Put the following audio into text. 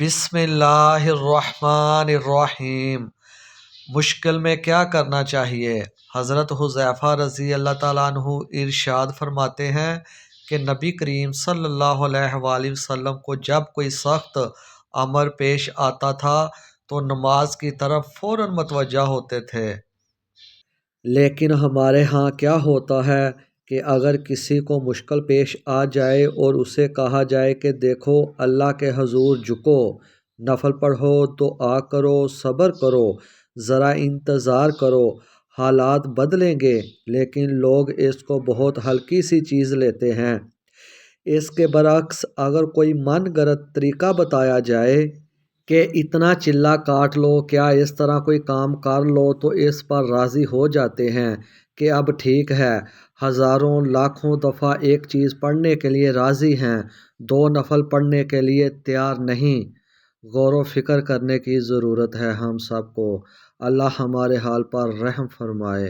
بسم اللہ الرحمن الرحیم۔ مشکل میں کیا کرنا چاہیے؟ حضرت حذیفہ رضی اللہ تعالیٰ عنہ ارشاد فرماتے ہیں کہ نبی کریم صلی اللہ علیہ وآلہ وسلم کو جب کوئی سخت امر پیش آتا تھا تو نماز کی طرف فوراً متوجہ ہوتے تھے۔ لیکن ہمارے ہاں کیا ہوتا ہے کہ اگر کسی کو مشکل پیش آ جائے اور اسے کہا جائے کہ دیکھو اللہ کے حضور جھکو، نفل پڑھو، دعا کرو، صبر کرو، ذرا انتظار کرو، حالات بدلیں گے، لیکن لوگ اس کو بہت ہلکی سی چیز لیتے ہیں۔ اس کے برعکس اگر کوئی من گھڑت طریقہ بتایا جائے کہ اتنا چلہ کاٹ لو، کیا اس طرح کوئی کام کر لو، تو اس پر راضی ہو جاتے ہیں کہ اب ٹھیک ہے۔ ہزاروں لاکھوں دفعہ ایک چیز پڑھنے کے لیے راضی ہیں، 2 نفل پڑھنے کے لیے تیار نہیں۔ غور و فکر کرنے کی ضرورت ہے ہم سب کو۔ اللہ ہمارے حال پر رحم فرمائے۔